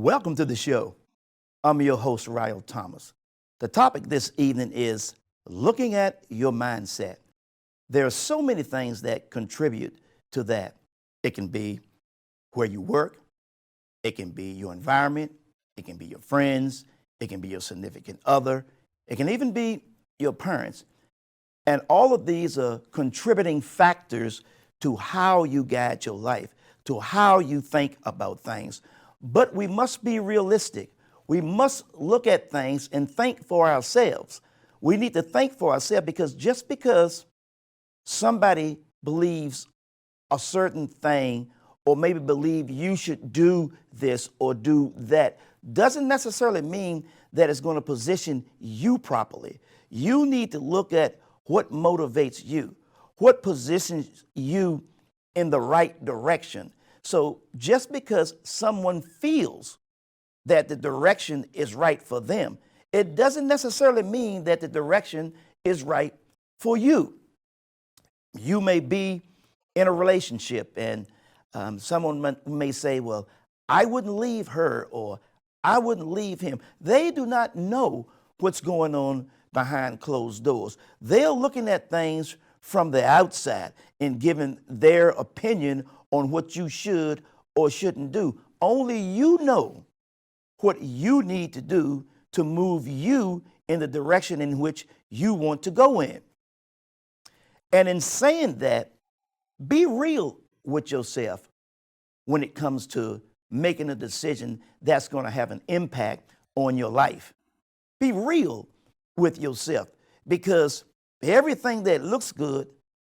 Welcome to the show. I'm your host, Ryal Thomas. The topic this evening is looking at your mindset. There are so many things that contribute to that. It can be where you work, it can be your environment, it can be your friends, it can be your significant other, it can even be your parents. And all of these are contributing factors to how you guide your life, to how you think about things. But we must be realistic. We must look at things and think for ourselves. We need to think for ourselves because just because somebody believes a certain thing or maybe believe you should do this or do that doesn't necessarily mean that it's going to position you properly. You need to look at what motivates you, what positions you in the right direction. So just because someone feels that the direction is right for them, it doesn't necessarily mean that the direction is right for you. You may be in a relationship and someone may say, well, I wouldn't leave her or I wouldn't leave him. They do not know what's going on behind closed doors. They're looking at things from the outside and giving their opinion on what you should or shouldn't do. Only you know what you need to do to move you in the direction in which you want to go in. And in saying that, be real with yourself when it comes to making a decision that's going to have an impact on your life. Be real with yourself because everything that looks good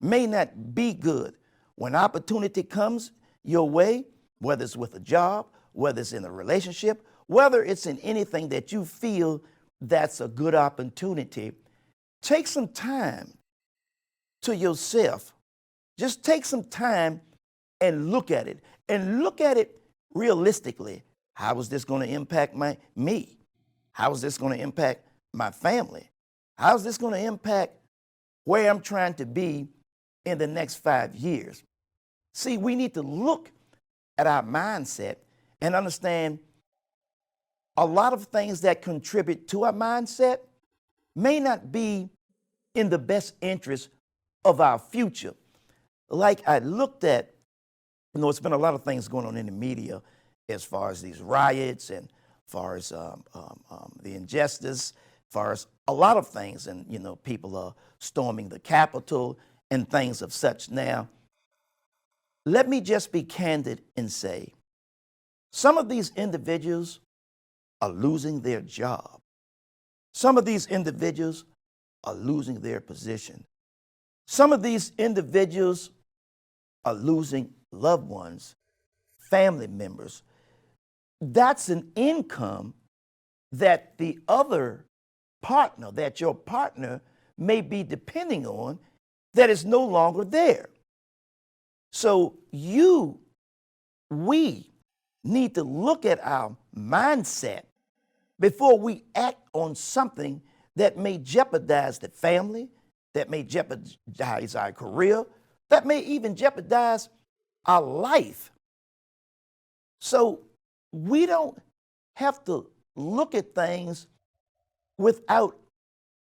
may not be good. When opportunity comes your way, whether it's with a job, whether it's in a relationship, whether it's in anything that you feel that's a good opportunity, take some time to yourself. Just take some time and look at it. And look at it realistically. How is this going to impact me? How is this going to impact my family? How is this going to impact where I'm trying to be in the next 5 years? See, we need to look at our mindset and understand a lot of things that contribute to our mindset may not be in the best interest of our future. Like I looked at, it's been a lot of things going on in the media as far as these riots and as far as the injustice, as far as a lot of things. And, people are storming the Capitol and things of such. Now, let me just be candid and say, some of these individuals are losing their job. Some of these individuals are losing their position. Some of these individuals are losing loved ones, family members. That's an income that the other partner, that your partner may be depending on, that is no longer there. So we need to look at our mindset before we act on something that may jeopardize the family, that may jeopardize our career, that may even jeopardize our life. So we don't have to look at things without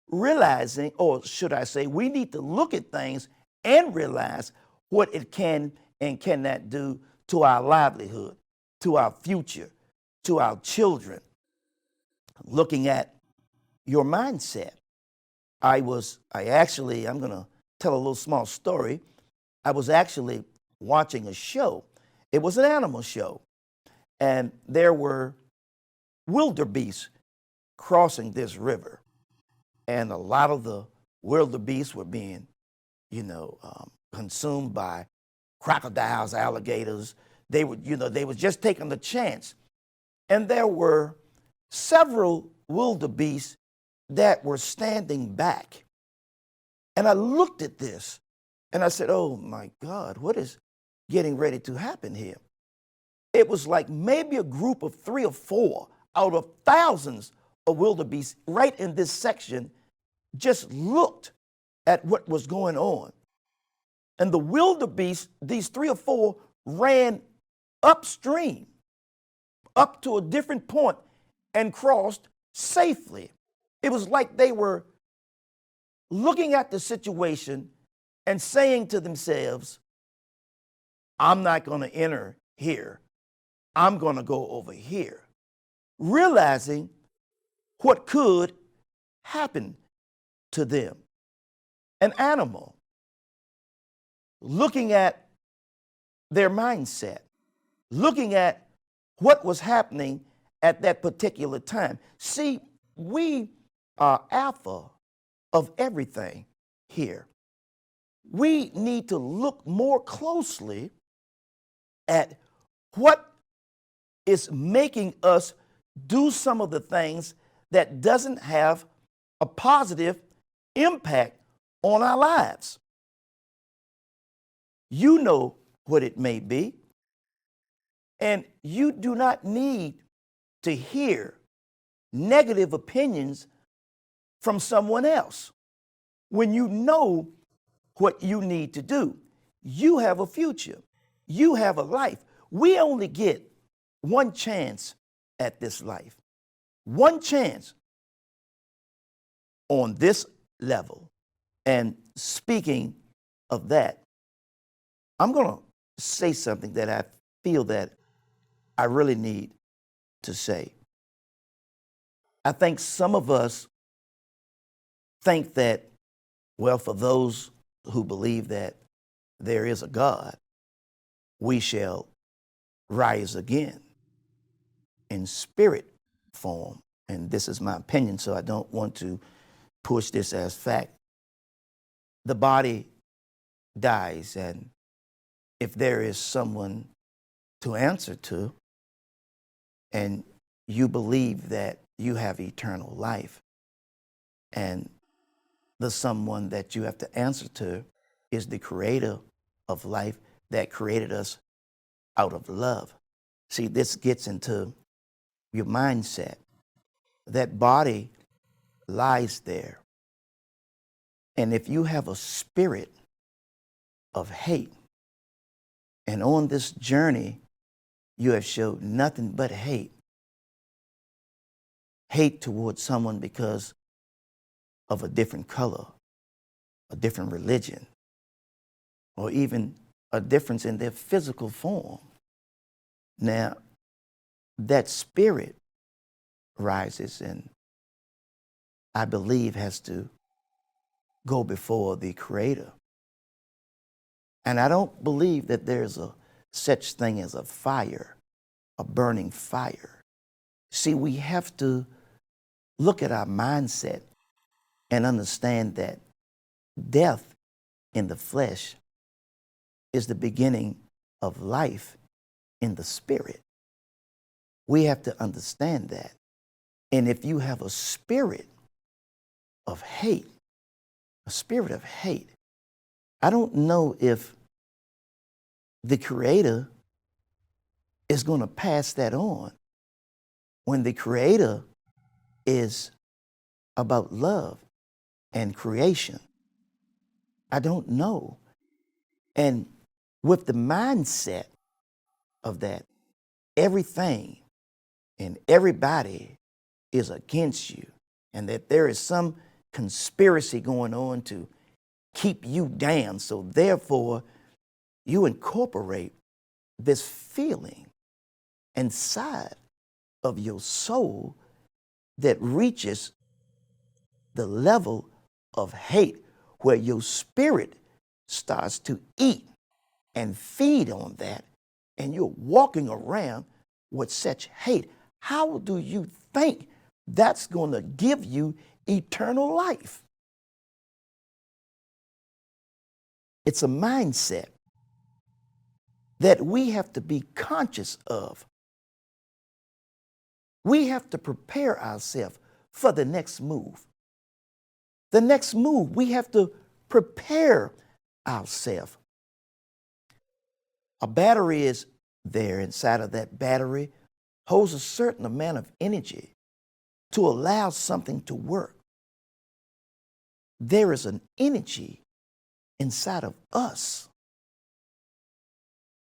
realizing, or should I say, we need to look at things and realize what it can and cannot do to our livelihood, to our future, to our children. Looking at your mindset. I'm going to tell a little small story. I was actually watching a show. It was an animal show. And there were wildebeest crossing this river. And a lot of the wildebeest were being, consumed by crocodiles, alligators. They were just taking the chance. And there were several wildebeest that were standing back. And I looked at this and I said, oh my God, what is getting ready to happen here? It was like maybe a group of 3 or 4 out of thousands of wildebeest right in this section just looked at what was going on. And the wildebeest, these 3 or 4, ran upstream up to a different point and crossed safely. It was like they were looking at the situation and saying to themselves, I'm not going to enter here. I'm going to go over here. Realizing what could happen to them. An animal looking at their mindset, looking at what was happening at that particular time. See, we are alpha of everything here. We need to look more closely at what is making us do some of the things that doesn't have a positive impact on our lives. You know what it may be, and you do not need to hear negative opinions from someone else. When you know what you need to do, you have a future, you have a life. We only get one chance at this life, one chance on this level. And speaking of that, I'm going to say something that I feel that I really need to say. I think some of us think that, well, for those who believe that there is a God, we shall rise again in spirit form. And this is my opinion, so I don't want to push this as fact. The body dies, and if there is someone to answer to, and you believe that you have eternal life, and the someone that you have to answer to is the creator of life that created us out of love. See, this gets into your mindset. That body lies there. And if you have a spirit of hate, and on this journey, you have showed nothing but hate towards someone because of a different color, a different religion, or even a difference in their physical form. Now, that spirit rises and I believe has to go before the Creator. And I don't believe that there's a such thing as a fire, a burning fire. See, we have to look at our mindset and understand that death in the flesh is the beginning of life in the spirit. We have to understand that. And if you have a spirit of hate, I don't know if the Creator is going to pass that on when the Creator is about love and creation. I don't know. And with the mindset of that, everything and everybody is against you, and that there is some conspiracy going on to keep you down. So therefore, you incorporate this feeling inside of your soul that reaches the level of hate where your spirit starts to eat and feed on that, and you're walking around with such hate. How do you think that's going to give you eternal life? It's a mindset that we have to be conscious of. We have to prepare ourselves for the next move. The next move, we have to prepare ourselves. A battery is there. Inside of that battery holds a certain amount of energy to allow something to work. There is an energy inside of us.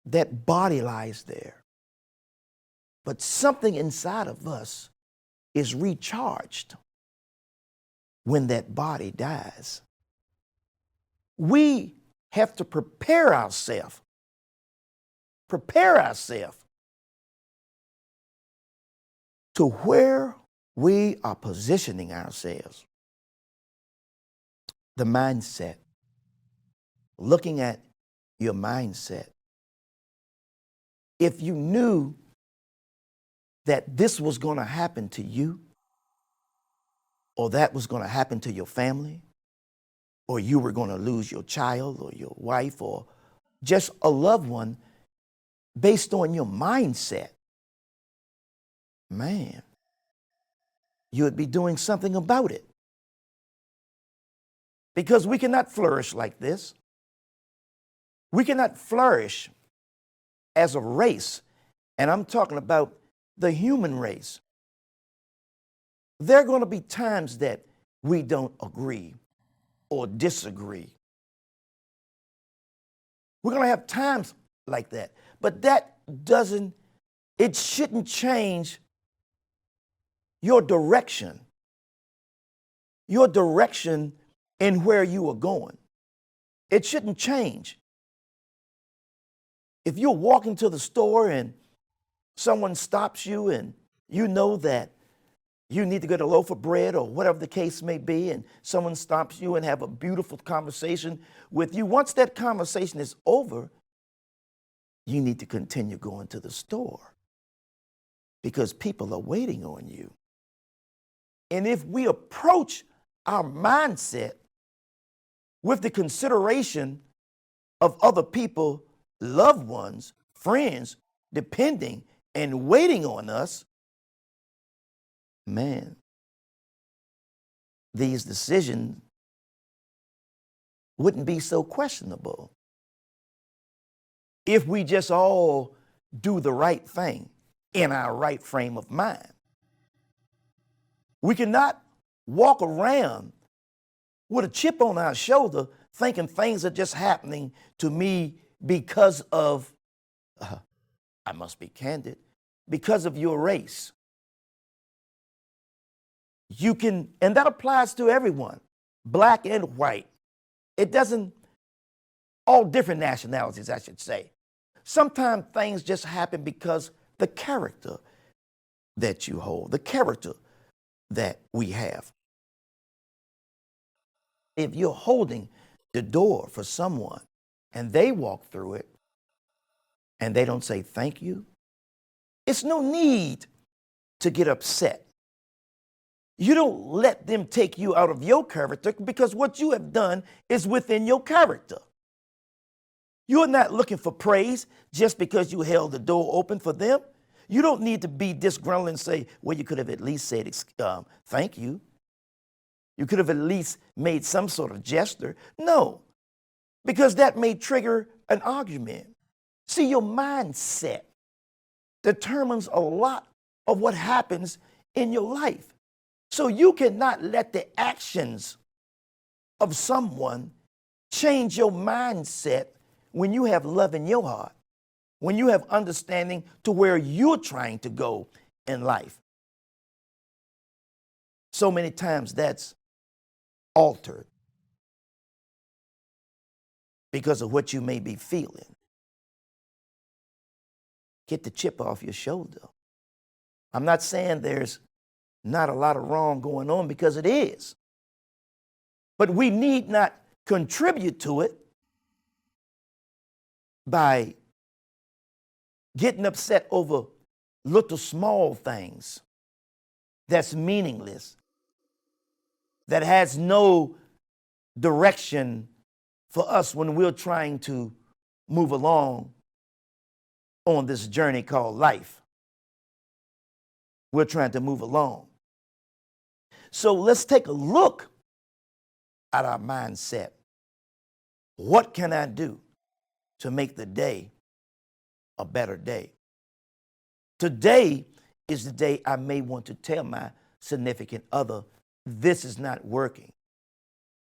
That body lies there. but something inside of us is recharged when that body dies. We have to prepare ourselves to where we are positioning ourselves. The mindset, looking at your mindset. If you knew that this was going to happen to you, or that was going to happen to your family, or you were going to lose your child or your wife or just a loved one based on your mindset, man, you would be doing something about it. Because we cannot flourish like this. We cannot flourish as a race, and I'm talking about the human race. There are going to be times that we don't agree or disagree. We're going to have times like that, but it shouldn't change your direction in where you are going. It shouldn't change. If you're walking to the store and someone stops you and you know that you need to get a loaf of bread or whatever the case may be, and someone stops you and have a beautiful conversation with you, once that conversation is over, you need to continue going to the store because people are waiting on you. And if we approach our mindset with the consideration of other people, loved ones, friends, depending and waiting on us, man, these decisions wouldn't be so questionable if we just all do the right thing in our right frame of mind. We cannot walk around with a chip on our shoulder thinking things are just happening to me because of, I must be candid, because of your race. You can, and that applies to everyone, black and white. It doesn't, all different nationalities, I should say. Sometimes things just happen because the character that you hold, the character that we have. If you're holding the door for someone and they walk through it and they don't say thank you, it's no need to get upset. You don't let them take you out of your character because what you have done is within your character. You're not looking for praise just because you held the door open for them. You don't need to be disgruntled and say, well, you could have at least said thank you. You could have at least made some sort of gesture. No, because that may trigger an argument. See, your mindset determines a lot of what happens in your life. So you cannot let the actions of someone change your mindset when you have love in your heart, when you have understanding to where you're trying to go in life. So many times that's altered because of what you may be feeling. Get the chip off your shoulder. I'm not saying there's not a lot of wrong going on, because it is. But we need not contribute to it by getting upset over little small things that's meaningless, that has no direction for us when we're trying to move along on this journey called life. We're trying to move along. So let's take a look at our mindset. What can I do to make the day a better day? Today is the day I may want to tell my significant other, this is not working,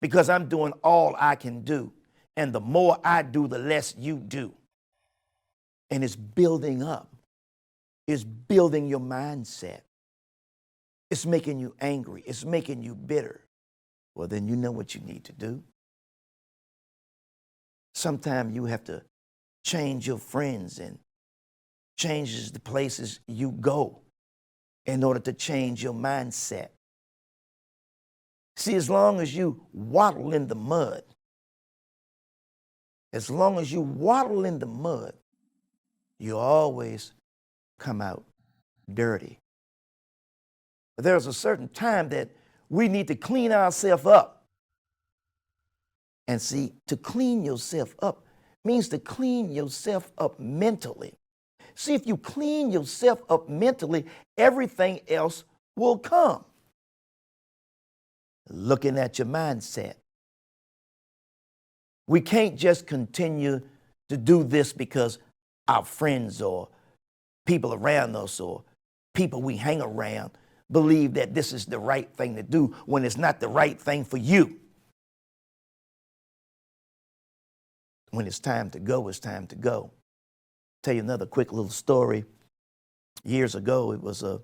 because I'm doing all I can do. And the more I do, the less you do. And it's building up. is building your mindset. It's making you angry. It's making you bitter. Well, then you know what you need to do. Sometimes you have to change your friends and change the places you go in order to change your mindset. See, as long as you waddle in the mud, you always come out dirty. But there's a certain time that we need to clean ourselves up. And see, to clean yourself up means to clean yourself up mentally. See, if you clean yourself up mentally, everything else will come. Looking at your mindset. We can't just continue to do this because our friends or people around us or people we hang around believe that this is the right thing to do when it's not the right thing for you. When it's time to go, it's time to go. Tell you another quick little story. Years ago, it was a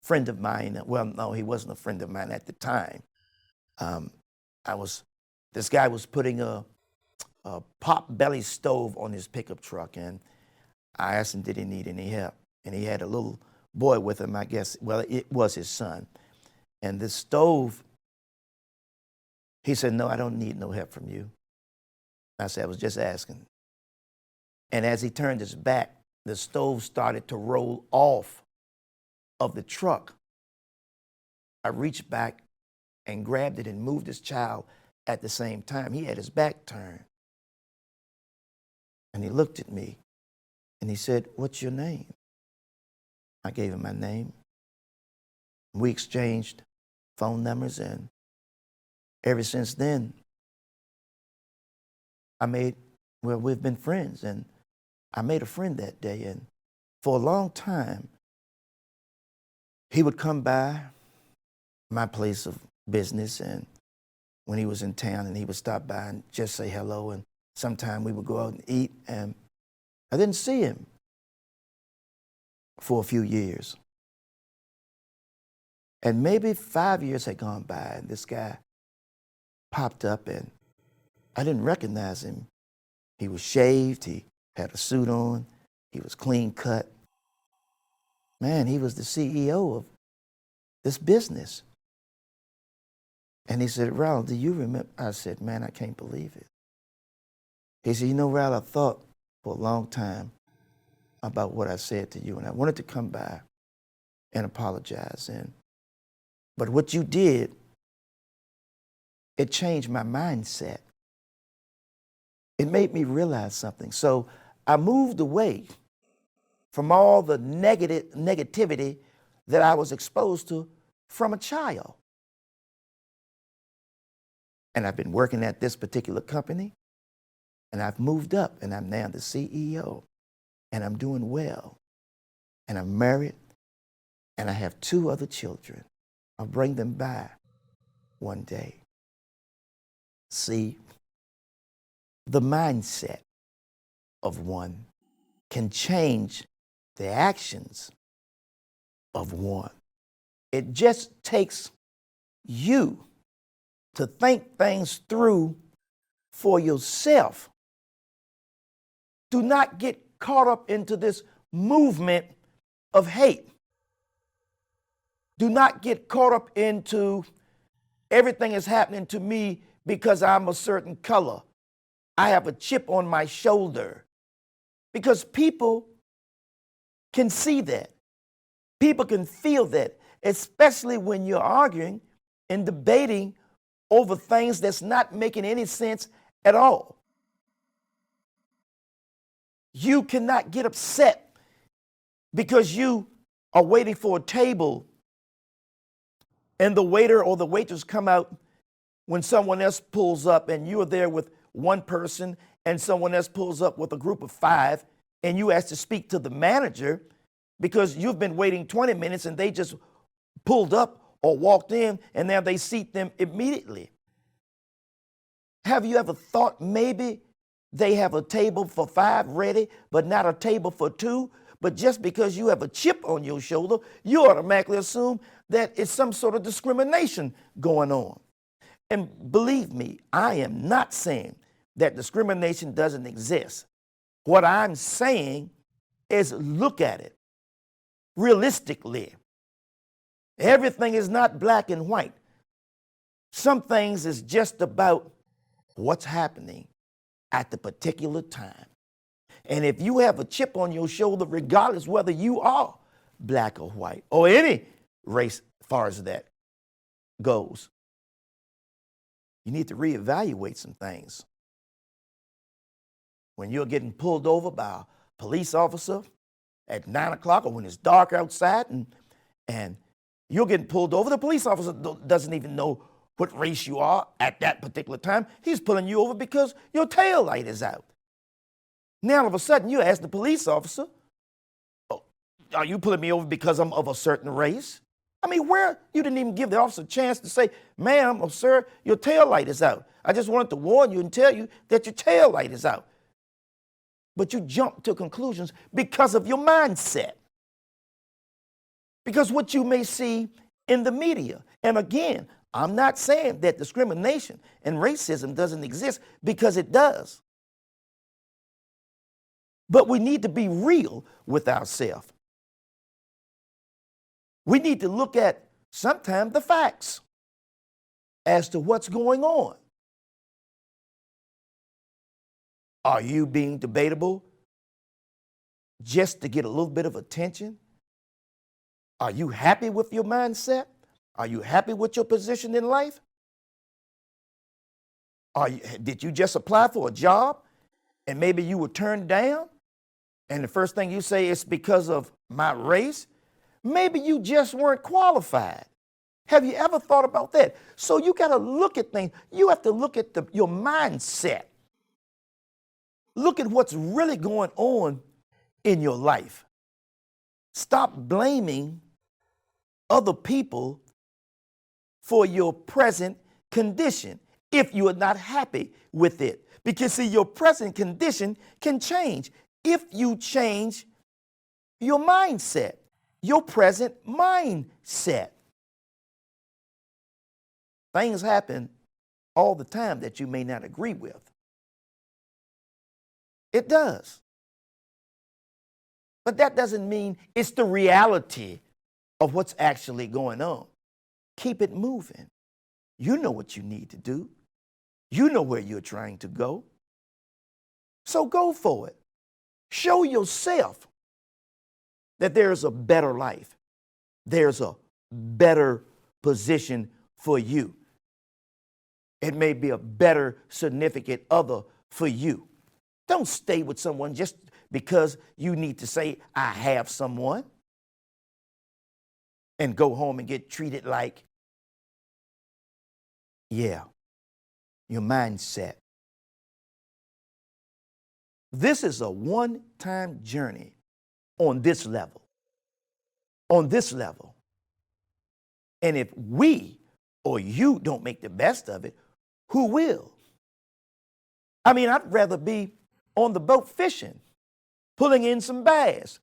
friend of mine. Well, no, he wasn't a friend of mine at the time. This guy was putting a pot-belly stove on his pickup truck, and I asked him, did he need any help? And he had a little boy with him, I guess. Well, it was his son. And this stove, he said, no, I don't need no help from you. I said, I was just asking. And as he turned his back, the stove started to roll off of the truck. I reached back and grabbed it and moved his child at the same time. He had his back turned. And he looked at me and he said, what's your name? I gave him my name. We exchanged phone numbers, and ever since then, we've been friends, and I made a friend that day, and for a long time, he would come by my place of business, and when he was in town, and he would stop by and just say hello, and sometime we would go out and eat, and I didn't see him for a few years. And maybe 5 years had gone by, and this guy popped up, and I didn't recognize him. He was shaved, he had a suit on, he was clean cut. Man, he was the CEO of this business. And he said, Ryal, do you remember? I said, man, I can't believe it. He said, you know, Ryal, I thought for a long time about what I said to you, and I wanted to come by and apologize. But what you did, it changed my mindset. It made me realize something. So I moved away from all the negativity that I was exposed to from a child. And I've been working at this particular company, and I've moved up, and I'm now the CEO, and I'm doing well, and I'm married, and I have 2 other children. I'll bring them by one day. See, the mindset of one can change the actions of one. It just takes you to think things through for yourself. Do not get caught up into this movement of hate. Do not get caught up into everything is happening to me because I'm a certain color. I have a chip on my shoulder. Because people can see that. People can feel that, especially when you're arguing and debating over things that's not making any sense at all. You cannot get upset because you are waiting for a table and the waiter or the waitress come out when someone else pulls up, and you are there with one person and someone else pulls up with a group of 5, and you ask to speak to the manager because you've been waiting 20 minutes and they just pulled up or walked in, and now they seat them immediately. Have you ever thought maybe they have a table for 5 ready, but not a table for 2? But just because you have a chip on your shoulder, you automatically assume that it's some sort of discrimination going on. And believe me, I am not saying that discrimination doesn't exist. What I'm saying is look at it realistically. Everything is not black and white. Some things is just about what's happening at the particular time. And if you have a chip on your shoulder, regardless whether you are black or white or any race as far as that goes, you need to reevaluate some things. When you're getting pulled over by a police officer at 9 o'clock or when it's dark outside and you're getting pulled over, the police officer doesn't even know what race you are at that particular time. He's pulling you over because your tail light is out. Now, all of a sudden, you ask the police officer, oh, are you pulling me over because I'm of a certain race? I mean, where you didn't even give the officer a chance to say, ma'am or sir, your tail light is out. I just wanted to warn you and tell you that your tail light is out. But you jump to conclusions because of your mindset. Because what you may see in the media. And again, I'm not saying that discrimination and racism doesn't exist, because it does. But we need to be real with ourselves. We need to look at sometimes the facts as to what's going on. Are you being debatable just to get a little bit of attention? Are you happy with your mindset? Are you happy with your position in life? Did you just apply for a job and maybe you were turned down? And the first thing you say is because of my race? Maybe you just weren't qualified. Have you ever thought about that? So you got to look at things. You have to look at your mindset. Look at what's really going on in your life. Stop blaming other people for your present condition if you are not happy with it. Because see, your present condition can change if you change your mindset, your present mindset. Things happen all the time that you may not agree with. It does. But that doesn't mean it's the reality of what's actually going on. Keep it moving. You know what you need to do. You know where you're trying to go. So go for it. Show yourself that there's a better life. There's a better position for you. It may be a better significant other for you. Don't stay with someone just because you need to say, I have someone, and go home and get treated like, yeah, your mindset. This is a one-time journey on this level. On this level. And if we or you don't make the best of it, who will? I mean, I'd rather be on the boat fishing, pulling in some bass,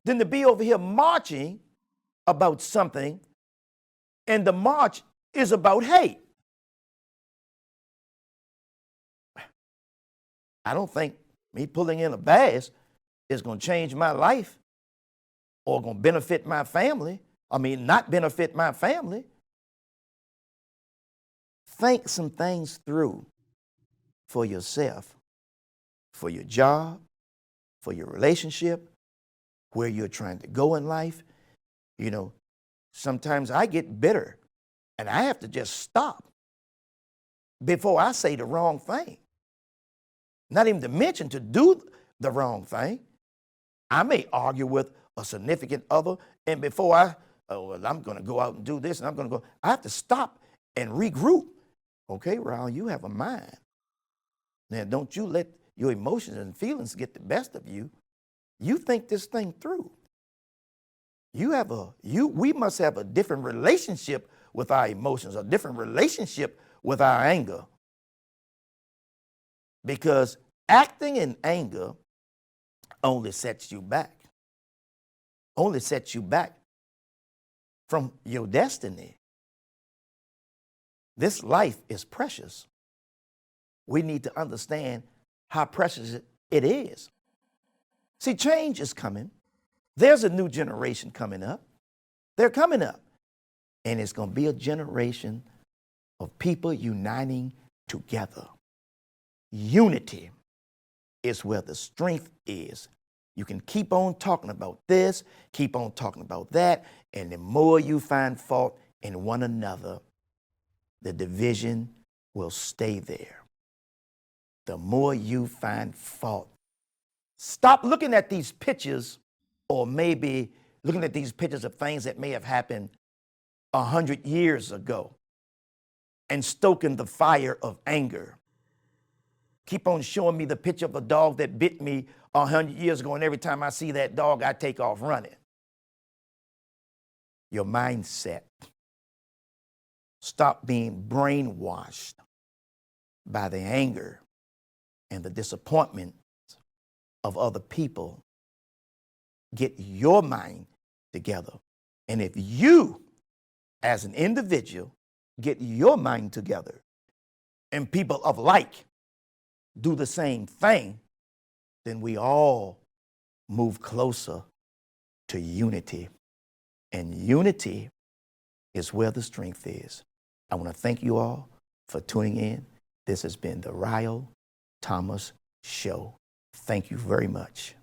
than to be over here marching about something, and the march is about hate. I don't think me pulling in a bass is going to change my life or going to benefit my family. I mean, not benefit my family. Think some things through for yourself, for your job, for your relationship, where you're trying to go in life. You know, sometimes I get bitter and I have to just stop before I say the wrong thing. Not even to mention to do the wrong thing. I may argue with a significant other, and before I'm going to go out and do this, and I have to stop and regroup. Okay, Ryal, you have a mind. Now, don't you let your emotions and feelings get the best of you. You think this thing through. We must have a different relationship with our emotions, a different relationship with our anger. Because acting in anger only sets you back. only sets you back from your destiny. This life is precious. We need to understand how precious it is. See, change is coming. There's a new generation coming up. They're coming up. And it's going to be a generation of people uniting together. Unity is where the strength is. You can keep on talking about this, keep on talking about that, and the more you find fault in one another, the division will stay there. The more you find fault. Stop looking at these pictures, or maybe looking at these pictures of things that may have happened 100 years ago, and stoking the fire of anger. Keep on showing me the picture of a dog that bit me 100 years ago, and every time I see that dog, I take off running. Your mindset. Stop being brainwashed by the anger and the disappointment of other people. Get your mind together. And if you, as an individual, get your mind together, and people of like do the same thing, then we all move closer to unity. And unity is where the strength is. I want to thank you all for tuning in. This has been the Ryal Thomas Show. Thank you very much.